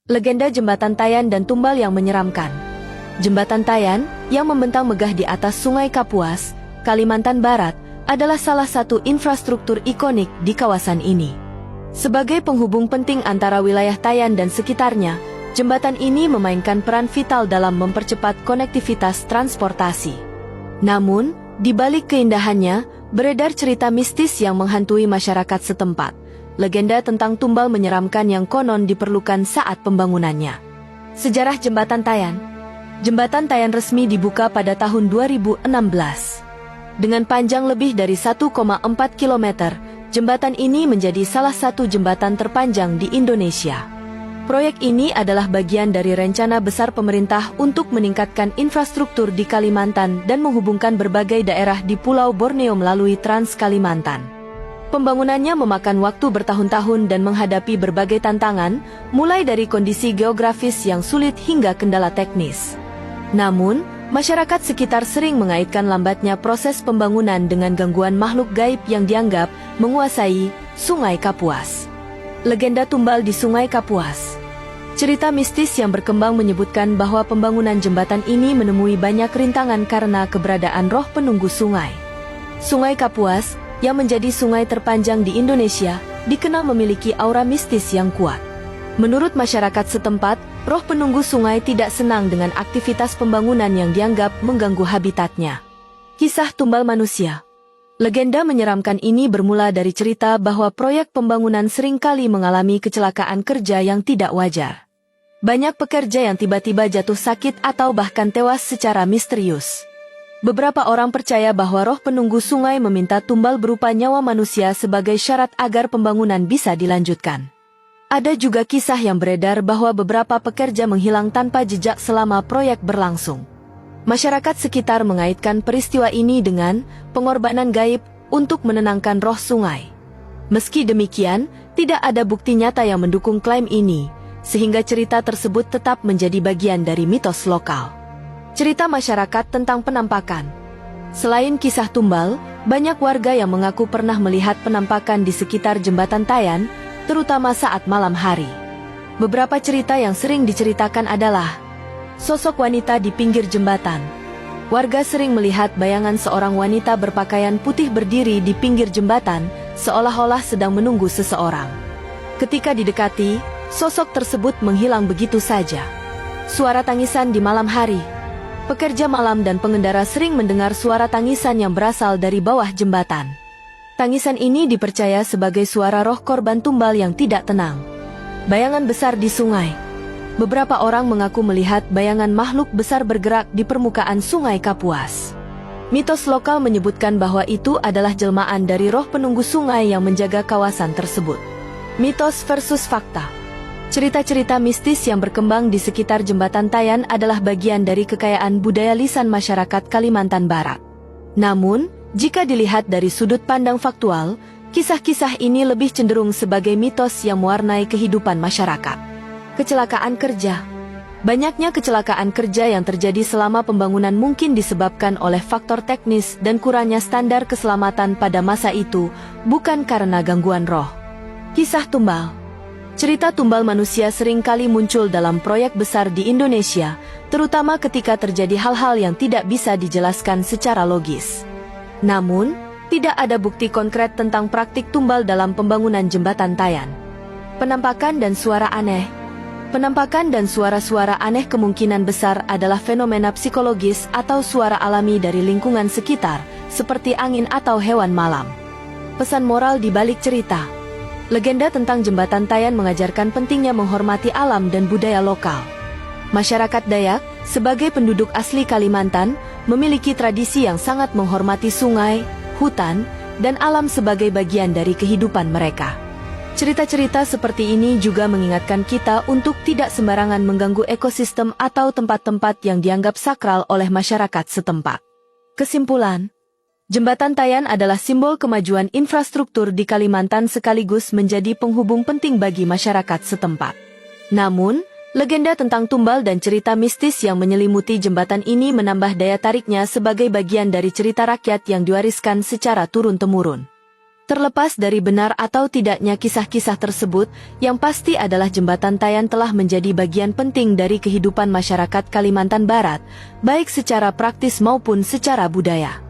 Legenda Jembatan Tayan dan Tumbal yang menyeramkan. Jembatan Tayan, yang membentang megah di atas Sungai Kapuas, Kalimantan Barat, adalah salah satu infrastruktur ikonik di kawasan ini. Sebagai penghubung penting antara wilayah Tayan dan sekitarnya, jembatan ini memainkan peran vital dalam mempercepat konektivitas transportasi. Namun, di balik keindahannya, beredar cerita mistis yang menghantui masyarakat setempat. Legenda tentang tumbal menyeramkan yang konon diperlukan saat pembangunannya. Sejarah Jembatan Tayan. Jembatan Tayan resmi dibuka pada tahun 2016. Dengan panjang lebih dari 1,4 km, jembatan ini menjadi salah satu jembatan terpanjang di Indonesia. Proyek ini adalah bagian dari rencana besar pemerintah untuk meningkatkan infrastruktur di Kalimantan dan menghubungkan berbagai daerah di Pulau Borneo melalui Trans Kalimantan. Pembangunannya memakan waktu bertahun-tahun dan menghadapi berbagai tantangan, mulai dari kondisi geografis yang sulit hingga kendala teknis. Namun, masyarakat sekitar sering mengaitkan lambatnya proses pembangunan dengan gangguan makhluk gaib yang dianggap menguasai Sungai Kapuas. Legenda tumbal di Sungai Kapuas. Cerita mistis yang berkembang menyebutkan bahwa pembangunan jembatan ini menemui banyak rintangan karena keberadaan roh penunggu sungai. Sungai Kapuas, yang menjadi sungai terpanjang di Indonesia, dikenal memiliki aura mistis yang kuat. Menurut masyarakat setempat, roh penunggu sungai tidak senang dengan aktivitas pembangunan yang dianggap mengganggu habitatnya. Kisah tumbal manusia. Legenda menyeramkan ini bermula dari cerita bahwa proyek pembangunan seringkali mengalami kecelakaan kerja yang tidak wajar. Banyak pekerja yang tiba-tiba jatuh sakit atau bahkan tewas secara misterius. Beberapa orang percaya bahwa roh penunggu sungai meminta tumbal berupa nyawa manusia sebagai syarat agar pembangunan bisa dilanjutkan. Ada juga kisah yang beredar bahwa beberapa pekerja menghilang tanpa jejak selama proyek berlangsung. Masyarakat sekitar mengaitkan peristiwa ini dengan pengorbanan gaib untuk menenangkan roh sungai. Meski demikian, tidak ada bukti nyata yang mendukung klaim ini, sehingga cerita tersebut tetap menjadi bagian dari mitos lokal. Cerita masyarakat tentang penampakan. Selain kisah tumbal, banyak warga yang mengaku pernah melihat penampakan di sekitar Jembatan Tayan, terutama saat malam hari. Beberapa cerita yang sering diceritakan adalah sosok wanita di pinggir jembatan. Warga sering melihat bayangan seorang wanita berpakaian putih berdiri di pinggir jembatan, seolah-olah sedang menunggu seseorang. Ketika didekati, sosok tersebut menghilang begitu saja. Suara tangisan di malam hari. Pekerja malam dan pengendara sering mendengar suara tangisan yang berasal dari bawah jembatan. Tangisan ini dipercaya sebagai suara roh korban tumbal yang tidak tenang. Bayangan besar di sungai. Beberapa orang mengaku melihat bayangan makhluk besar bergerak di permukaan Sungai Kapuas. Mitos lokal menyebutkan bahwa itu adalah jelmaan dari roh penunggu sungai yang menjaga kawasan tersebut. Mitos versus fakta. Cerita-cerita mistis yang berkembang di sekitar Jembatan Tayan adalah bagian dari kekayaan budaya lisan masyarakat Kalimantan Barat. Namun, jika dilihat dari sudut pandang faktual, kisah-kisah ini lebih cenderung sebagai mitos yang mewarnai kehidupan masyarakat. Kecelakaan kerja. Banyaknya kecelakaan kerja yang terjadi selama pembangunan mungkin disebabkan oleh faktor teknis dan kurangnya standar keselamatan pada masa itu, bukan karena gangguan roh. Kisah tumbal. Cerita tumbal manusia sering kali muncul dalam proyek besar di Indonesia, terutama ketika terjadi hal-hal yang tidak bisa dijelaskan secara logis. Namun, tidak ada bukti konkret tentang praktik tumbal dalam pembangunan Jembatan Tayan. Penampakan dan suara aneh. Penampakan dan suara-suara aneh kemungkinan besar adalah fenomena psikologis atau suara alami dari lingkungan sekitar, seperti angin atau hewan malam. Pesan moral di balik cerita. Legenda tentang Jembatan Tayan mengajarkan pentingnya menghormati alam dan budaya lokal. Masyarakat Dayak, sebagai penduduk asli Kalimantan, memiliki tradisi yang sangat menghormati sungai, hutan, dan alam sebagai bagian dari kehidupan mereka. Cerita-cerita seperti ini juga mengingatkan kita untuk tidak sembarangan mengganggu ekosistem atau tempat-tempat yang dianggap sakral oleh masyarakat setempat. Kesimpulan. Jembatan Tayan adalah simbol kemajuan infrastruktur di Kalimantan sekaligus menjadi penghubung penting bagi masyarakat setempat. Namun, legenda tentang tumbal dan cerita mistis yang menyelimuti jembatan ini menambah daya tariknya sebagai bagian dari cerita rakyat yang diwariskan secara turun-temurun. Terlepas dari benar atau tidaknya kisah-kisah tersebut, yang pasti adalah Jembatan Tayan telah menjadi bagian penting dari kehidupan masyarakat Kalimantan Barat, baik secara praktis maupun secara budaya.